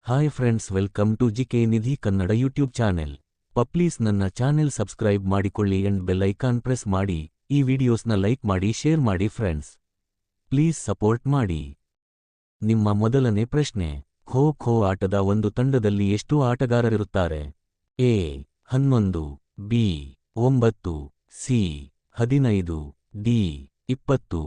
Hi friends, welcome to GK Nidhi Kannada YouTube channel. Please ನನ್ನ channel subscribe ಮಾಡಿಕೊಳ್ಳಿ and bell icon press ಮಾಡಿ. ಈ ವಿಡಿಯೋಸ್ನ ಲೈಕ್ ಮಾಡಿ, ಶೇರ್ ಮಾಡಿ ಫ್ರೆಂಡ್ಸ್. ಪ್ಲೀಸ್ ಸಪೋರ್ಟ್ ಮಾಡಿ. ನಿಮ್ಮ ಮೊದಲನೇ ಪ್ರಶ್ನೆ: ಖೋ ಖೋ ಆಟದ ಒಂದು ತಂಡದಲ್ಲಿ ಎಷ್ಟು ಆಟಗಾರರಿರುತ್ತಾರೆ? A 11, B 9, C 15, D 20.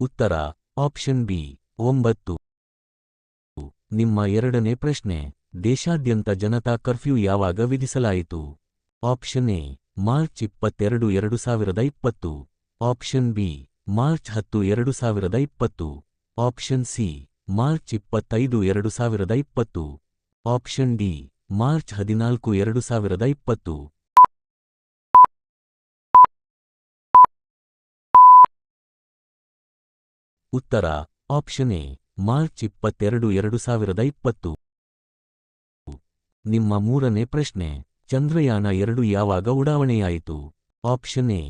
ಉತ್ತರ ಆಪ್ಷನ್ ಬಿ 9. ನಿಮ್ಮ ಎರಡನೇ ಪ್ರಶ್ನೆ: ದೇಶಾದ್ಯಂತ ಜನತಾ ಕರ್ಫ್ಯೂ ಯಾವಾಗ ವಿಧಿಸಲಾಯಿತು? Option A March 22, 2020. Option B March 10, 2020. Option C March 25, 2020. Option D March 14, 2020. ಉತ್ತರ ಆಪ್ಷನ್ ಎ ಮಾರ್ಚ್ 22, 2020. ನಿಮ್ಮ ಮೂರನೇ ಪ್ರಶ್ನೆ: ಚಂದ್ರಯಾನ 2 ಯಾವಾಗ ಉಡಾವಣೆಯಾಯಿತು? Option A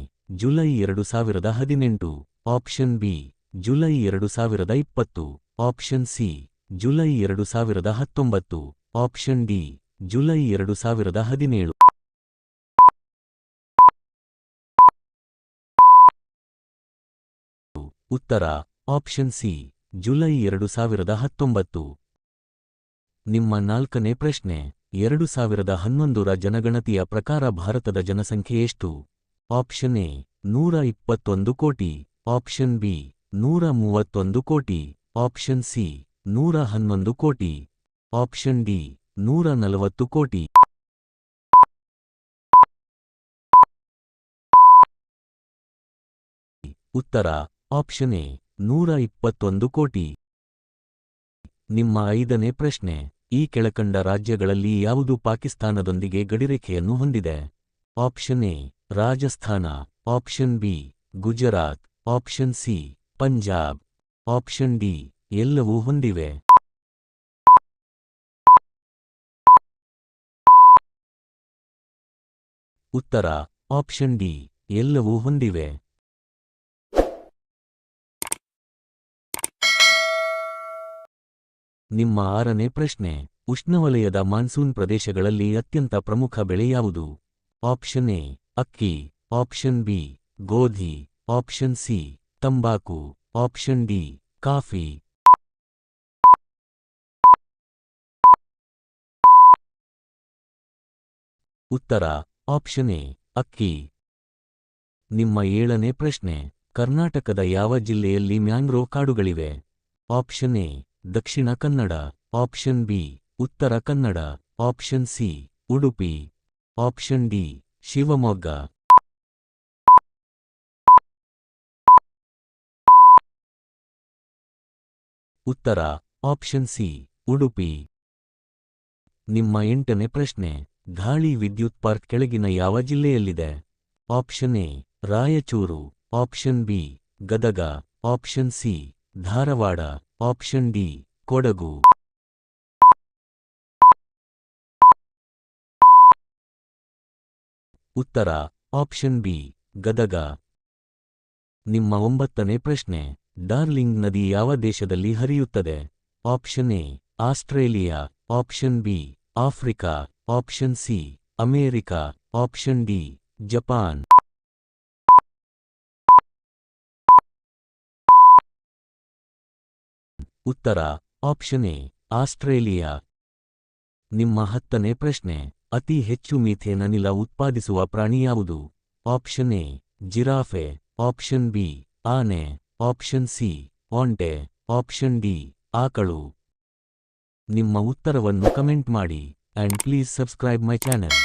July 2018. Option B July 2020. Option C July 2019. Option D July 2017. ಉತ್ತರ ಆಪ್ಷನ್ ಸಿ ಜುಲೈ 2019. ನಿಮ್ಮ ನಾಲ್ಕನೇ ಪ್ರಶ್ನೆ: 2011ರ ಜನಗಣತಿಯ ಪ್ರಕಾರ ಭಾರತದ ಜನಸಂಖ್ಯೆ ಎಷ್ಟು? ಆಪ್ಷನ್ ಎ 121 ಕೋಟಿ. ಆಪ್ಷನ್ ಬಿ 131 ಕೋಟಿ. ಆಪ್ಷನ್ ಸಿ 111 ಕೋಟಿ. ಆಪ್ಷನ್ ಡಿ 140 ಕೋಟಿ. ಉತ್ತರ ಆಪ್ಷನ್ ಎ 121 ಕೋಟಿ. ನಿಮ್ಮ ಐದನೇ ಪ್ರಶ್ನೆ: ಈ ಕೆಳಕಂಡ ರಾಜ್ಯಗಳಲ್ಲಿ ಯಾವುದು ಪಾಕಿಸ್ತಾನದೊಂದಿಗೆ ಗಡಿರೇಖೆಯನ್ನು ಹೊಂದಿದೆ? Option A Rajasthan. Option B Gujarat. Option C Punjab. Option D ಎಲ್ಲವೂ ಹೊಂದಿವೆ. ಉತ್ತರ ಆಪ್ಷನ್ ಡಿ ಎಲ್ಲವೂ ಹೊಂದಿವೆ. ನಿಮ್ಮ ಆರನೇ ಪ್ರಶ್ನೆ: ಉಷ್ಣವಲಯದ ಮಾನ್ಸೂನ್ ಪ್ರದೇಶಗಳಲ್ಲಿ ಅತ್ಯಂತ ಪ್ರಮುಖ ಬೆಳೆ ಯಾವುದು? ಆಪ್ಷನ್ ಎ ಅಕ್ಕಿ. ಆಪ್ಷನ್ ಬಿ ಗೋಧಿ. ಆಪ್ಷನ್ ಸಿ ತಂಬಾಕು. Option D coffee. ಉತ್ತರ ಆಪ್ಷನ್ ಎ ಅಕ್ಕಿ. ನಿಮ್ಮ ಏಳನೇ ಪ್ರಶ್ನೆ: ಕರ್ನಾಟಕದ ಯಾವ ಜಿಲ್ಲೆಯಲ್ಲಿ mangrove ಕಾಡುಗಳಿವೆ? Option A Dakshina Kannada. Option B Uttara Kannada. Option C Udupi. Option D Shivamogga. ಉತ್ತರ ಆಪ್ಷನ್ ಸಿ ಉಡುಪಿ. ನಿಮ್ಮ ಎಂಟನೇ ಪ್ರಶ್ನೆ: ಗಾಳಿ ವಿದ್ಯುತ್ ಪಾರ್ಕ್ ಕೆಳಗಿನ ಯಾವ ಜಿಲ್ಲೆಯಲ್ಲಿದೆ? Option A Raichur. Option B Gadag. Option C Dharwad. Option D Kodagu. ಉತ್ತರ ಆಪ್ಷನ್ ಬಿ ಗದಗ. ನಿಮ್ಮ ಒಂಬತ್ತನೇ ಪ್ರಶ್ನೆ: ಡಾರ್ಲಿಂಗ್ ನದಿ ಯಾವ ದೇಶದಲ್ಲಿ ಹರಿಯುತ್ತದೆ? Option A Australia. Option B Africa. Option C America. Option D Japan. ಉತ್ತರ ಆಪ್ಷನ್ ಎ ಆಸ್ಟ್ರೇಲಿಯಾ. ನಿಮ್ಮ ಹತ್ತನೇ ಪ್ರಶ್ನೆ: ಅತಿ ಹೆಚ್ಚು ಮೀಥೇನ್ ಅನಿಲ ಉತ್ಪಾದಿಸುವ ಪ್ರಾಣಿ ಯಾವುದು? Option A giraffe. Option B ಆನೆ. ಆಪ್ಷನ್ ಸಿ ಒಂಟೆ. ಆಪ್ಷನ್ ಡಿ ಆಕಳು. ನಿಮ್ಮ ಉತ್ತರವನ್ನು ಕಮೆಂಟ್ ಮಾಡಿ and please subscribe my channel.